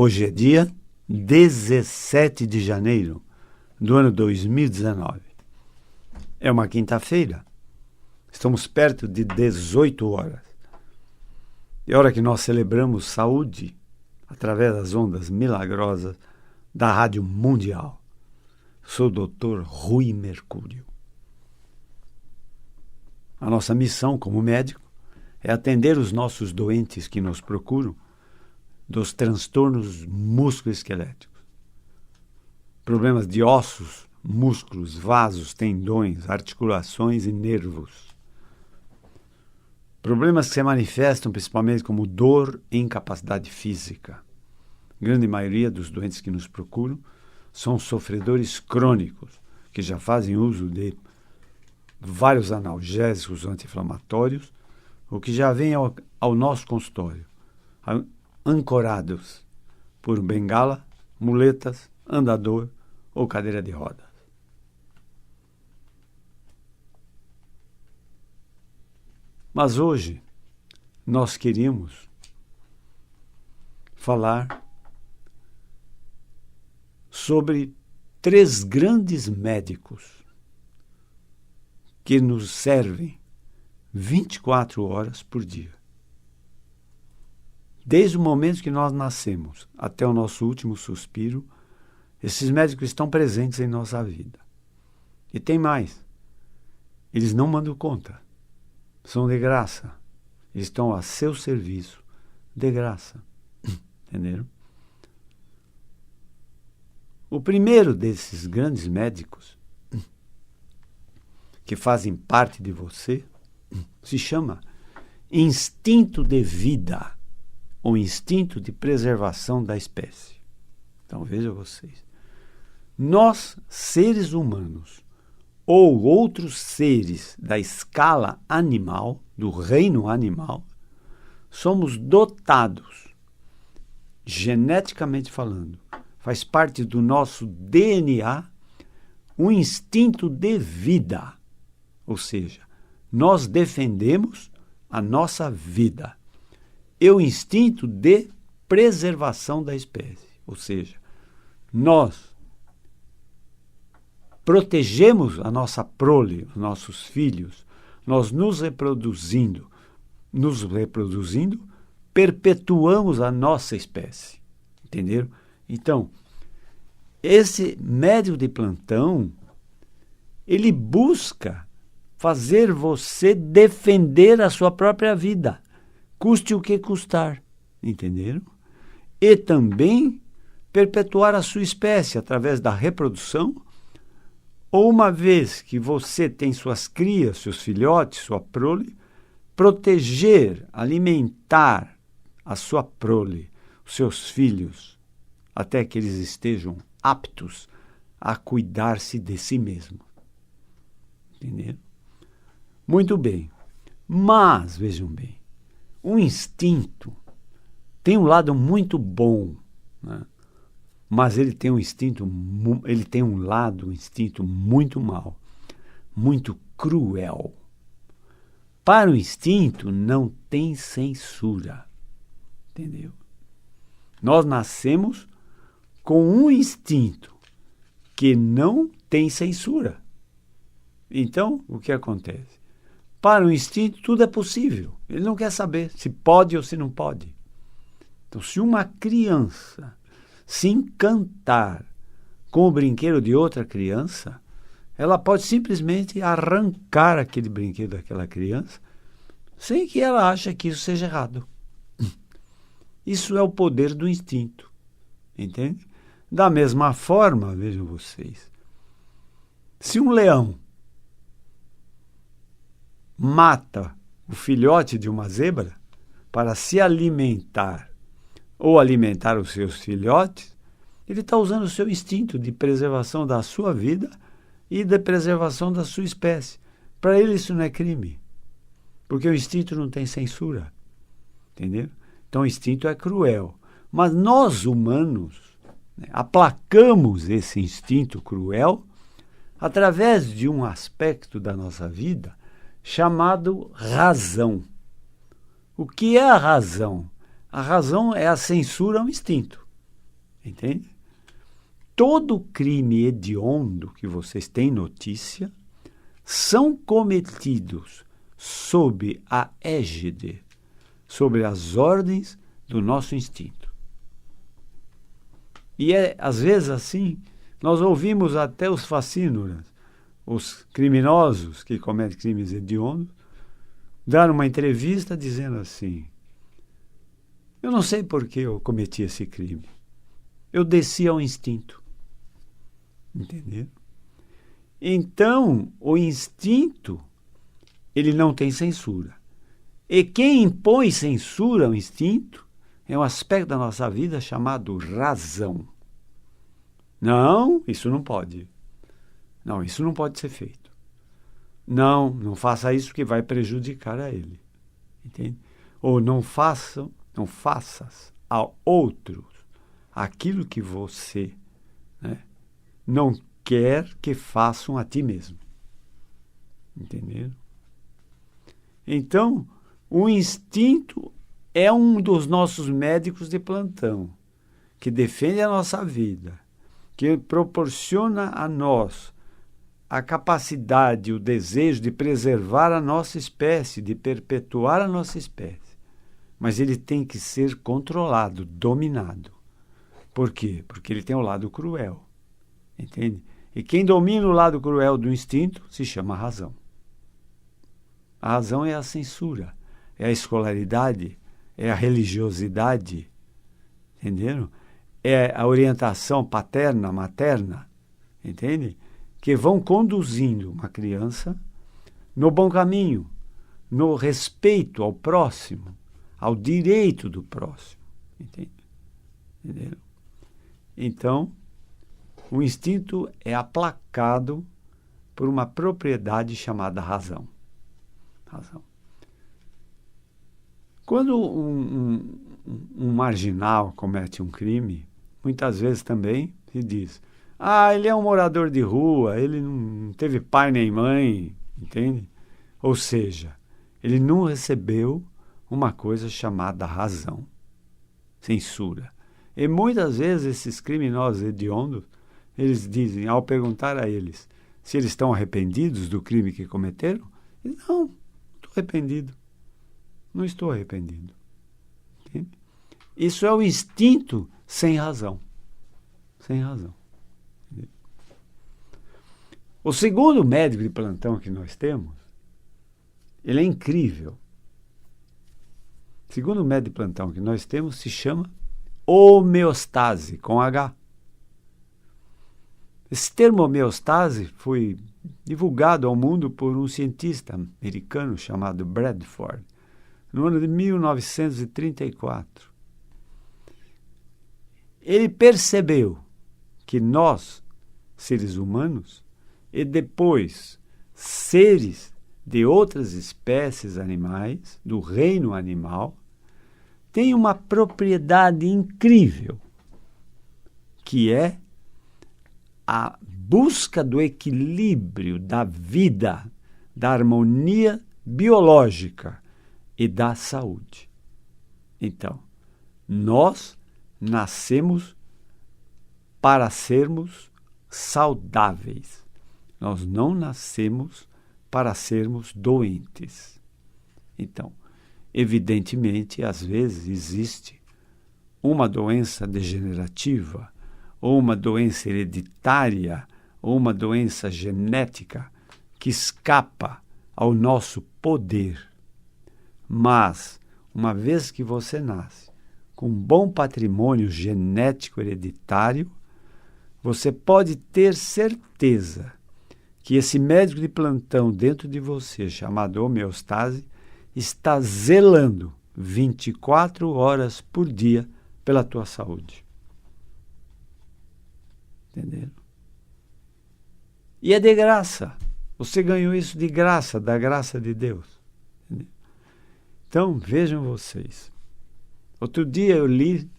Hoje é dia 17 de janeiro do ano 2019. É uma quinta-feira. Estamos perto de 18 horas. É hora que nós celebramos saúde através das ondas milagrosas da Rádio Mundial. Sou o Dr. Rui Mercúrio. A nossa missão como médico é atender os nossos doentes que nos procuram dos transtornos musculoesqueléticos. Problemas de ossos, músculos, vasos, tendões, articulações e nervos. Problemas que se manifestam principalmente como dor e incapacidade física. A grande maioria dos doentes que nos procuram são sofredores crônicos, que já fazem uso de vários analgésicos anti-inflamatórios, ou que já vêm ao nosso consultório, ancorados por bengala, muletas, andador ou cadeira de rodas. Mas hoje nós queríamos falar sobre 3 grandes médicos que nos servem 24 horas por dia. Desde o momento que nós nascemos até o nosso último suspiro, esses médicos estão presentes em nossa vida. E tem mais. Eles não mandam conta. São de graça. Eles estão a seu serviço de graça. Entenderam? O primeiro desses grandes médicos que fazem parte de você se chama instinto de vida, ou instinto de preservação da espécie. Então vejam vocês. Nós, seres humanos, ou outros seres da escala animal, do reino animal, somos dotados, geneticamente falando, faz parte do nosso DNA, um instinto de vida. Ou seja, nós defendemos a nossa vida. E o instinto de preservação da espécie. Ou seja, nós protegemos a nossa prole, os nossos filhos, nós nos reproduzindo, perpetuamos a nossa espécie. Entenderam? Então, esse médico de plantão, ele busca fazer você defender a sua própria vida, custe o que custar, entenderam? E também perpetuar a sua espécie através da reprodução, ou uma vez que você tem suas crias, seus filhotes, sua prole, proteger, alimentar a sua prole, os seus filhos, até que eles estejam aptos a cuidar-se de si mesmos. Entenderam? Muito bem. Mas, vejam bem, o instinto tem um lado muito bom, né? Mas ele tem um instinto muito mau, muito cruel. Para o instinto não tem censura, entendeu? Nós nascemos com um instinto que não tem censura. Então, o que acontece? Para o instinto, tudo é possível. Ele não quer saber se pode ou se não pode. Então, se uma criança se encantar com o brinquedo de outra criança, ela pode simplesmente arrancar aquele brinquedo daquela criança sem que ela ache que isso seja errado. Isso é o poder do instinto. Entende? Da mesma forma, vejam vocês, se um leão mata o filhote de uma zebra para se alimentar ou alimentar os seus filhotes, ele está usando o seu instinto de preservação da sua vida e de preservação da sua espécie. Para ele isso não é crime, porque o instinto não tem censura. Entendeu? Então o instinto é cruel. Mas nós, humanos, aplacamos esse instinto cruel através de um aspecto da nossa vida chamado razão. O que é a razão? A razão é a censura ao instinto. Entende? Todo crime hediondo que vocês têm notícia são cometidos sob a égide, sobre as ordens do nosso instinto. E às vezes assim, nós ouvimos até os facínoras, os criminosos que cometem crimes hediondos, dar uma entrevista dizendo assim: eu não sei por que eu cometi esse crime. Eu desci ao instinto. Entendeu? Então, o instinto, ele não tem censura. E quem impõe censura ao instinto é um aspecto da nossa vida chamado razão. Não, isso não pode. Não, isso não pode ser feito. Não, não faça isso que vai prejudicar a ele. Entende? Ou não faças a outros aquilo que você, né, não quer que façam a ti mesmo. Entenderam? Então, o instinto é um dos nossos médicos de plantão, que defende a nossa vida, que proporciona a nós a capacidade, o desejo de preservar a nossa espécie, de perpetuar a nossa espécie. Mas ele tem que ser controlado, dominado. Por quê? Porque ele tem o lado cruel. Entende? E quem domina o lado cruel do instinto se chama razão. A razão é a censura, é a escolaridade, é a religiosidade, entenderam? É a orientação paterna, materna, entende? Que vão conduzindo uma criança no bom caminho, no respeito ao próximo, ao direito do próximo, entende? Entenderam? Então, o instinto é aplacado por uma propriedade chamada razão. Quando um marginal comete um crime, muitas vezes também se diz: ele é um morador de rua, ele não teve pai nem mãe, entende? Ou seja, ele não recebeu uma coisa chamada razão, censura. E muitas vezes esses criminosos hediondos, eles dizem, ao perguntar a eles se eles estão arrependidos do crime que cometeram, eles, não, estou arrependido. Não estou arrependido. Entende? Isso é o instinto sem razão. Sem razão. Entende? O segundo médico de plantão que nós temos, ele é incrível. O segundo médico de plantão que nós temos se chama homeostase, com H. Esse termo homeostase foi divulgado ao mundo por um cientista americano chamado Bradford, no ano de 1934. Ele percebeu que nós, seres humanos, e depois seres de outras espécies animais, do reino animal, tem uma propriedade incrível, que é a busca do equilíbrio da vida, da harmonia biológica e da saúde. Então, nós nascemos para sermos saudáveis. Nós não nascemos para sermos doentes. Então, evidentemente, às vezes existe uma doença degenerativa, ou uma doença hereditária, ou uma doença genética que escapa ao nosso poder. Mas, uma vez que você nasce com um bom patrimônio genético hereditário, você pode ter certeza que esse médico de plantão dentro de você, chamado homeostase, está zelando 24 horas por dia pela tua saúde. Entenderam? E é de graça. Você ganhou isso de graça, da graça de Deus. Entendeu? Então, vejam vocês. Outro dia eu li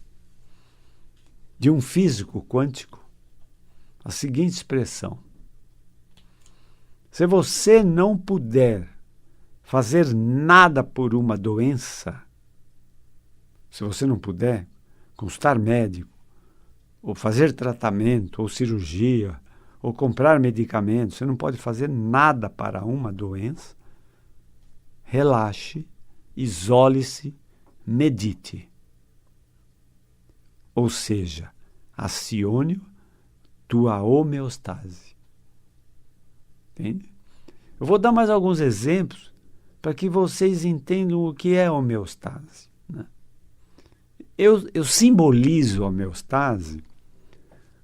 de um físico quântico a seguinte expressão: se você não puder fazer nada por uma doença, se você não puder consultar médico, ou fazer tratamento, ou cirurgia, ou comprar medicamentos, você não pode fazer nada para uma doença, relaxe, isole-se, medite. Ou seja, acione tua homeostase. Entende? Eu vou dar mais alguns exemplos para que vocês entendam o que é homeostase. Né? Eu simbolizo a homeostase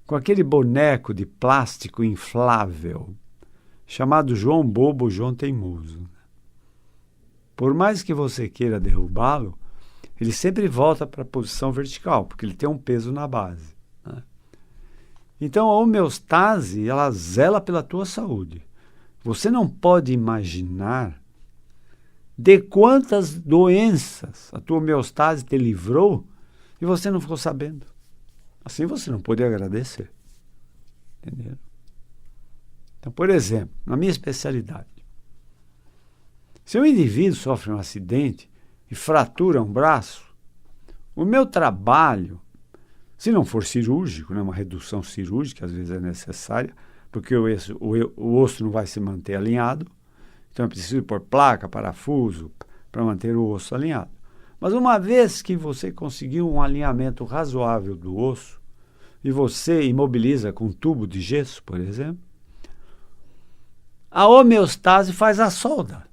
com aquele boneco de plástico inflável chamado João Bobo, João Teimoso. Por mais que você queira derrubá-lo, ele sempre volta para a posição vertical, porque ele tem um peso na base. Né? Então, a homeostase, ela zela pela tua saúde. Você não pode imaginar de quantas doenças a tua homeostase te livrou e você não ficou sabendo. Assim você não pode agradecer. Entendeu? Então, por exemplo, na minha especialidade, se um indivíduo sofre um acidente e fratura um braço, o meu trabalho, se não for cirúrgico, né, uma redução cirúrgica às vezes é necessária, porque o osso não vai se manter alinhado, então é preciso pôr placa, parafuso, para manter o osso alinhado. Mas uma vez que você conseguiu um alinhamento razoável do osso, e você imobiliza com um tubo de gesso, por exemplo, a homeostase faz a solda.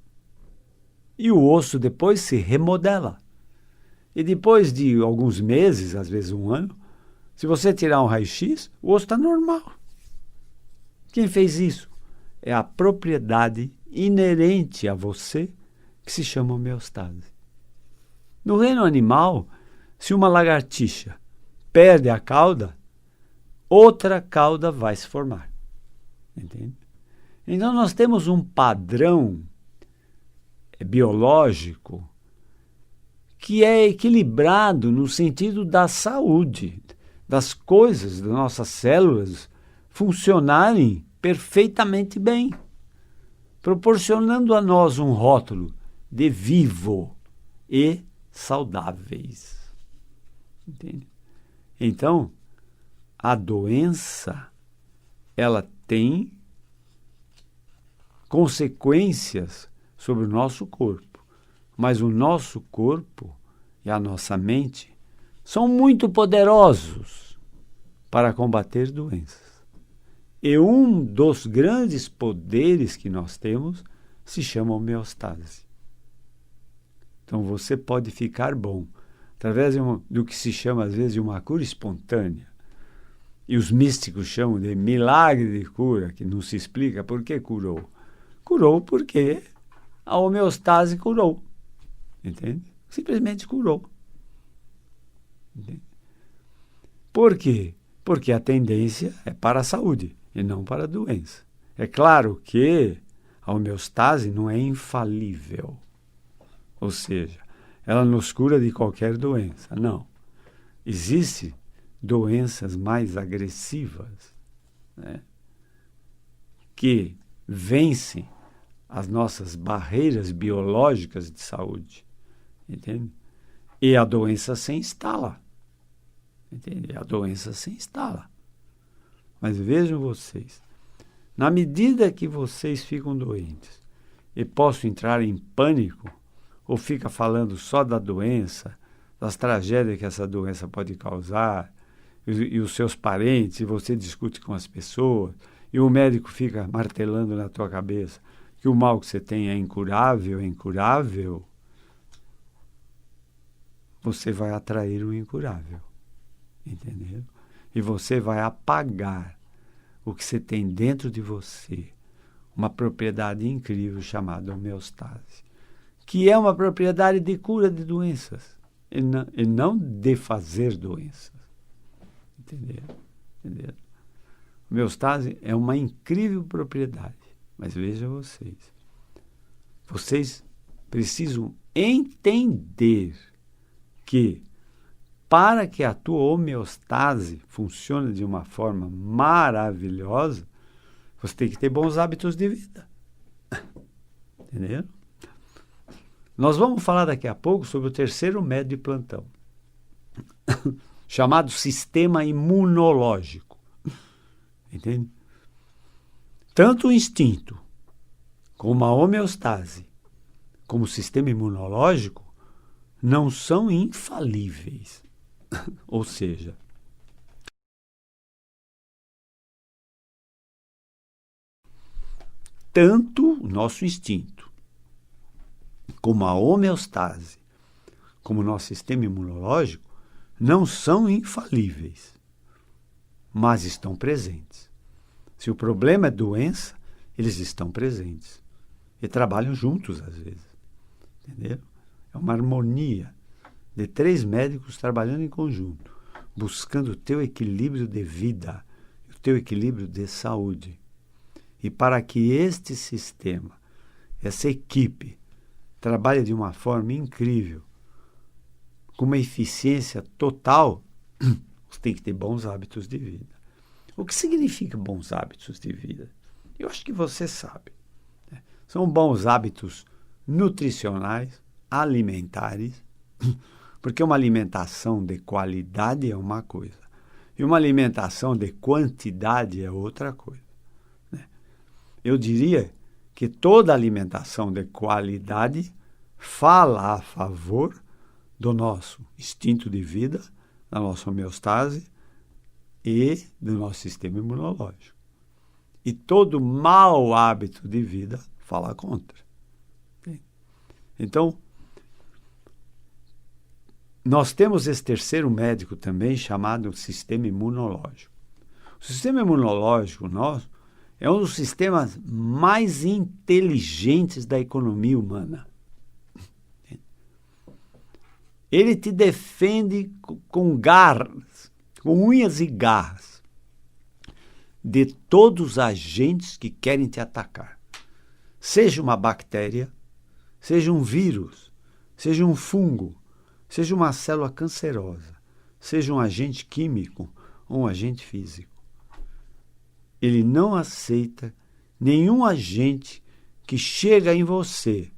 E o osso depois se remodela. E depois de alguns meses, às vezes um ano, se você tirar um raio-x, o osso está normal. Quem fez isso? É a propriedade inerente a você que se chama homeostase. No reino animal, se uma lagartixa perde a cauda, outra cauda vai se formar. Entende? Então nós temos um padrão biológico que é equilibrado no sentido da saúde, das coisas, das nossas células funcionarem perfeitamente bem, proporcionando a nós um rótulo de vivo e saudáveis. Entende? Então, a doença, ela tem consequências sobre o nosso corpo, mas o nosso corpo e a nossa mente são muito poderosos para combater doenças. E um dos grandes poderes que nós temos se chama homeostase. Então você pode ficar bom através do que se chama às vezes de uma cura espontânea. E os místicos chamam de milagre de cura, que não se explica por que curou. Curou porque a homeostase curou. Entende? Simplesmente curou. Entende? Por quê? Porque a tendência é para a saúde e não para a doença. É claro que a homeostase não é infalível. Ou seja, ela nos cura de qualquer doença. Não. Existem doenças mais agressivas, né, que vencem as nossas barreiras biológicas de saúde. Entende? E a doença se instala. Entende? A doença se instala. Mas vejam vocês, na medida que vocês ficam doentes e possam entrar em pânico, ou fica falando só da doença, das tragédias que essa doença pode causar, e os seus parentes, e você discute com as pessoas, e o médico fica martelando na tua cabeça que o mal que você tem é incurável, você vai atrair o incurável. Entendeu? E você vai apagar o que você tem dentro de você, uma propriedade incrível chamada homeostase, que é uma propriedade de cura de doenças e não de fazer doenças. Entendeu? Entendeu? Homeostase é uma incrível propriedade, mas veja vocês precisam entender que para que a tua homeostase funcione de uma forma maravilhosa, você tem que ter bons hábitos de vida. Entendeu? Nós vamos falar daqui a pouco sobre o terceiro médio de plantão. chamado sistema imunológico. Entende? Tanto o instinto, como a homeostase, como o sistema imunológico, não são infalíveis. Ou seja, tanto o nosso instinto, como a homeostase, como o nosso sistema imunológico, não são infalíveis, mas estão presentes. Se o problema é doença, eles estão presentes e trabalham juntos às vezes. Entendeu? É uma harmonia de 3 médicos trabalhando em conjunto, buscando o teu equilíbrio de vida, o teu equilíbrio de saúde. E para que este sistema, essa equipe, trabalhe de uma forma incrível, com uma eficiência total, você tem que ter bons hábitos de vida. O que significa bons hábitos de vida? Eu acho que você sabe. Né? São bons hábitos nutricionais, alimentares, porque uma alimentação de qualidade é uma coisa e uma alimentação de quantidade é outra coisa. Né? Eu diria que toda alimentação de qualidade fala a favor do nosso instinto de vida, da nossa homeostase e do nosso sistema imunológico. E todo mau hábito de vida fala contra. Então, nós temos esse terceiro médico também chamado sistema imunológico. O sistema imunológico nosso é um dos sistemas mais inteligentes da economia humana. Ele te defende com garras, com unhas e garras, de todos os agentes que querem te atacar. Seja uma bactéria, seja um vírus, seja um fungo, seja uma célula cancerosa, seja um agente químico ou um agente físico. Ele não aceita nenhum agente que chega em você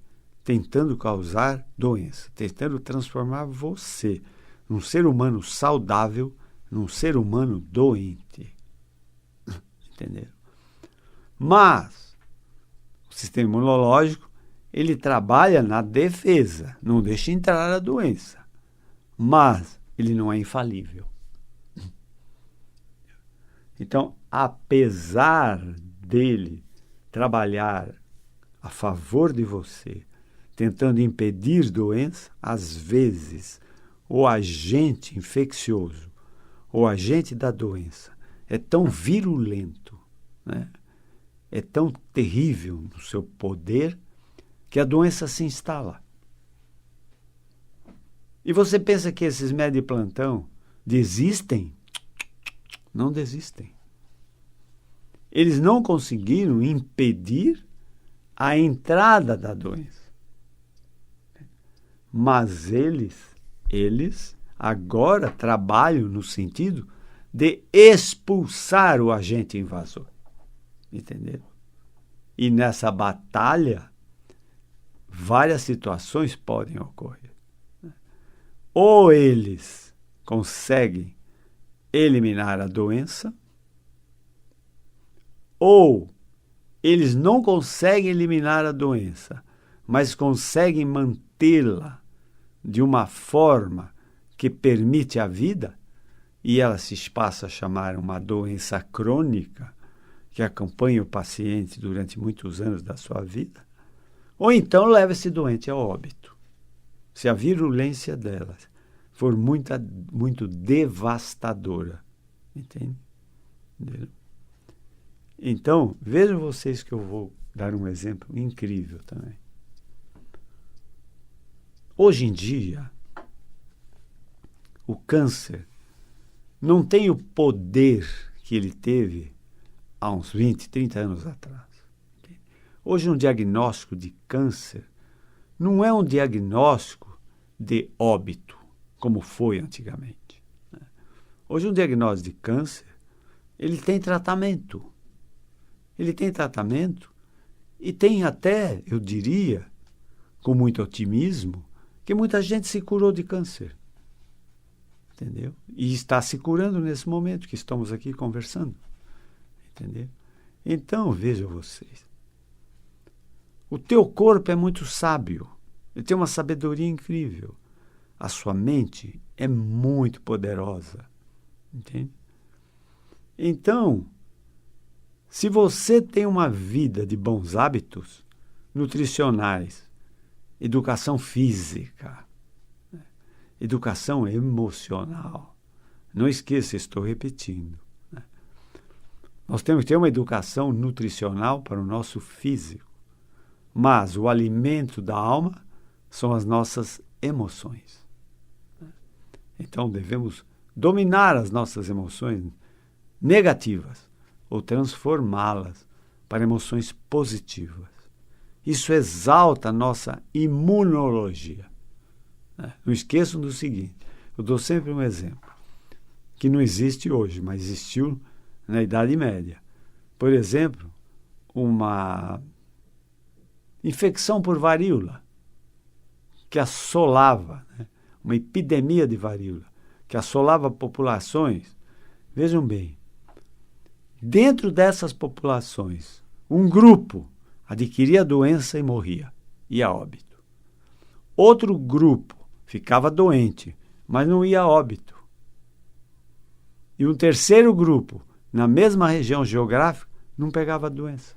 tentando causar doença, tentando transformar você num ser humano saudável, num ser humano doente. Entenderam? Mas o sistema imunológico, ele trabalha na defesa, não deixa entrar a doença, mas ele não é infalível. Então, apesar dele trabalhar a favor de você, tentando impedir doença, às vezes o agente infeccioso, o agente da doença, é tão virulento, né? É tão terrível no seu poder, que a doença se instala. E você pensa que esses médicos de plantão desistem? Não desistem. Eles não conseguiram impedir a entrada da doença. Mas eles agora trabalham no sentido de expulsar o agente invasor. Entenderam? E nessa batalha, várias situações podem ocorrer. Ou eles conseguem eliminar a doença, ou eles não conseguem eliminar a doença, mas conseguem mantê-la de uma forma que permite a vida, e ela se passa a chamar uma doença crônica, que acompanha o paciente durante muitos anos da sua vida, ou então leva esse doente ao óbito, se a virulência dela for muito devastadora. Entende? Entendeu? Então, vejam vocês que eu vou dar um exemplo incrível também. Hoje em dia, o câncer não tem o poder que ele teve há uns 20, 30 anos atrás. Hoje um diagnóstico de câncer não é um diagnóstico de óbito, como foi antigamente. Hoje um diagnóstico de câncer, ele tem tratamento. Ele tem tratamento e tem até, eu diria, com muito otimismo, que muita gente se curou de câncer. entendeu? E está se curando nesse momento que estamos aqui conversando, entendeu? Então, vejam vocês, o teu corpo é muito sábio, ele tem uma sabedoria incrível, a sua mente é muito poderosa, entende? Então, se você tem uma vida de bons hábitos nutricionais, educação física, educação emocional, não esqueça, estou repetindo, né? Nós temos que ter uma educação nutricional para o nosso físico, mas o alimento da alma são as nossas emoções. Então, devemos dominar as nossas emoções negativas ou transformá-las para emoções positivas. Isso exalta a nossa imunologia. Não esqueçam do seguinte, eu dou sempre um exemplo, que não existe hoje, mas existiu na Idade Média. Por exemplo, uma infecção por varíola, que assolava, né? Uma epidemia de varíola, que assolava populações. Vejam bem, dentro dessas populações, um grupo adquiria a doença e morria, ia a óbito. Outro grupo ficava doente, mas não ia a óbito. E um terceiro grupo, na mesma região geográfica, não pegava a doença,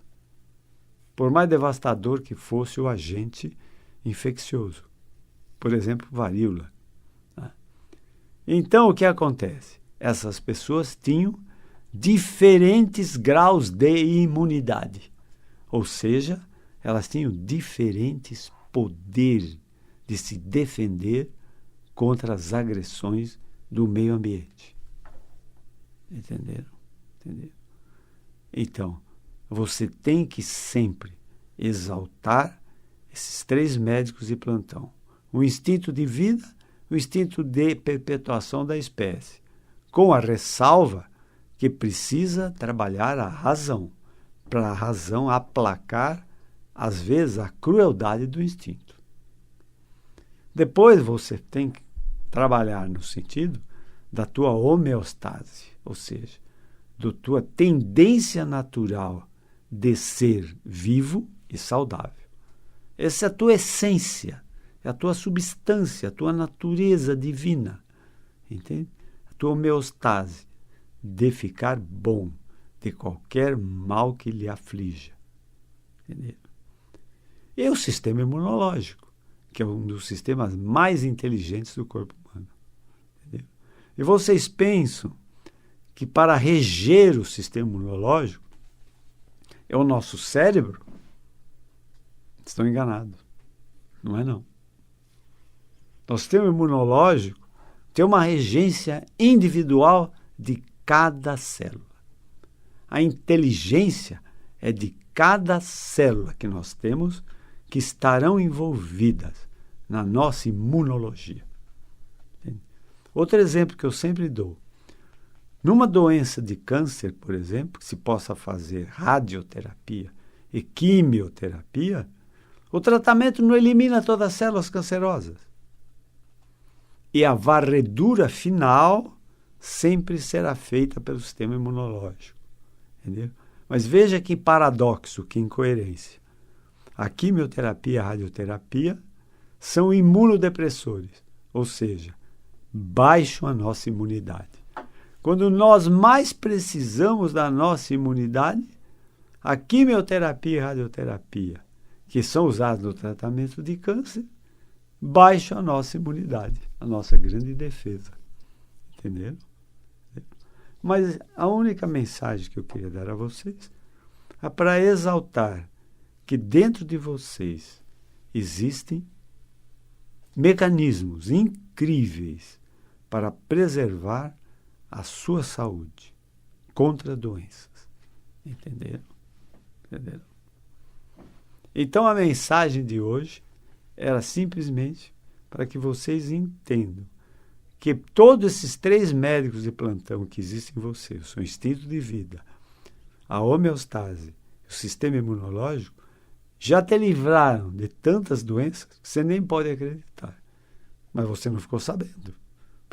por mais devastador que fosse o agente infeccioso. Por exemplo, varíola. Então, o que acontece? Essas pessoas tinham diferentes graus de imunidade. Ou seja, elas tinham diferentes poderes de se defender contra as agressões do meio ambiente. Entenderam? Então, você tem que sempre exaltar esses 3 médicos de plantão. O instinto de vida, o instinto de perpetuação da espécie, com a ressalva que precisa trabalhar a razão, para a razão aplacar, às vezes, a crueldade do instinto. Depois você tem que trabalhar no sentido da tua homeostase, ou seja, da tua tendência natural de ser vivo e saudável. Essa é a tua essência, é a tua substância, a tua natureza divina, entende? A tua homeostase de ficar bom de qualquer mal que lhe aflija. Entendeu? E o sistema imunológico, que é um dos sistemas mais inteligentes do corpo humano. Entendeu? E vocês pensam que para reger o sistema imunológico é o nosso cérebro? Estão enganados. Não é não. O sistema imunológico tem uma regência individual de cada célula. A inteligência é de cada célula que nós temos que estarão envolvidas na nossa imunologia. Entende? Outro exemplo que eu sempre dou. Numa doença de câncer, por exemplo, que se possa fazer radioterapia e quimioterapia, o tratamento não elimina todas as células cancerosas. E a varredura final sempre será feita pelo sistema imunológico. Entendeu? Mas veja que paradoxo, que incoerência. A quimioterapia e a radioterapia são imunodepressores, ou seja, baixam a nossa imunidade. Quando nós mais precisamos da nossa imunidade, a quimioterapia e a radioterapia, que são usadas no tratamento de câncer, baixam a nossa imunidade, a nossa grande defesa. Entenderam? Mas a única mensagem que eu queria dar a vocês é para exaltar que dentro de vocês existem mecanismos incríveis para preservar a sua saúde contra doenças. Entenderam? Então a mensagem de hoje era simplesmente para que vocês entendam que todos esses 3 médicos de plantão que existem em você, o seu instinto de vida, a homeostase, o sistema imunológico, já te livraram de tantas doenças que você nem pode acreditar. Mas você não ficou sabendo,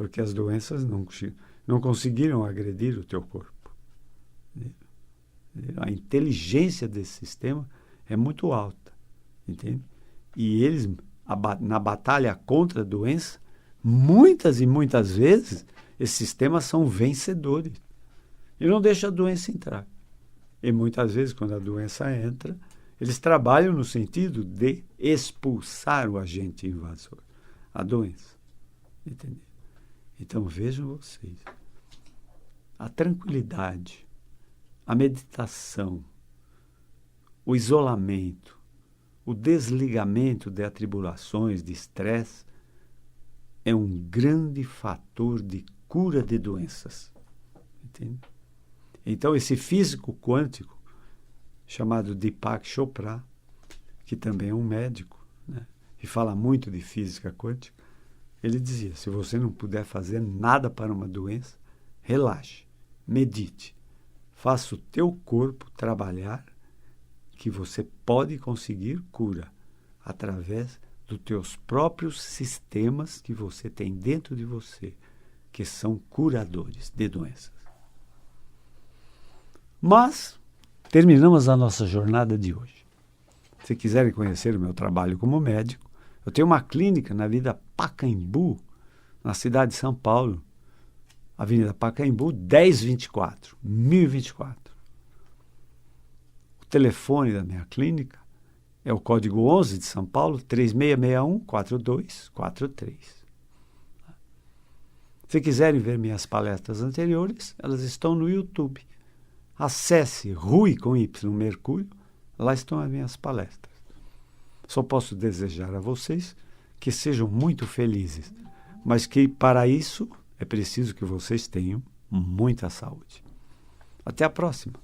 porque as doenças não conseguiram agredir o teu corpo. A inteligência desse sistema é muito alta, entende? E eles, na batalha contra a doença, muitas e muitas vezes, esses sistemas são vencedores. E não deixam a doença entrar. E muitas vezes, quando a doença entra, eles trabalham no sentido de expulsar o agente invasor, a doença. Entendeu? Então, vejam vocês. A tranquilidade, a meditação, o isolamento, o desligamento de atribulações, de estresse, é um grande fator de cura de doenças. Entende? Então, esse físico quântico, chamado Deepak Chopra, que também é um médico, né, e fala muito de física quântica, ele dizia, se você não puder fazer nada para uma doença, relaxe, medite, faça o teu corpo trabalhar, que você pode conseguir cura através dos teus próprios sistemas que você tem dentro de você, que são curadores de doenças. Mas terminamos a nossa jornada de hoje. Se quiserem conhecer o meu trabalho como médico, eu tenho uma clínica na Avenida Pacaembu, na cidade de São Paulo, Avenida Pacaembu, 1024, 1024. O telefone da minha clínica é o código 11 de São Paulo, 3661-4243. Se quiserem ver minhas palestras anteriores, elas estão no YouTube. Acesse Rui com Y Mercúrio, lá estão as minhas palestras. Só posso desejar a vocês que sejam muito felizes, mas que para isso é preciso que vocês tenham muita saúde. Até a próxima!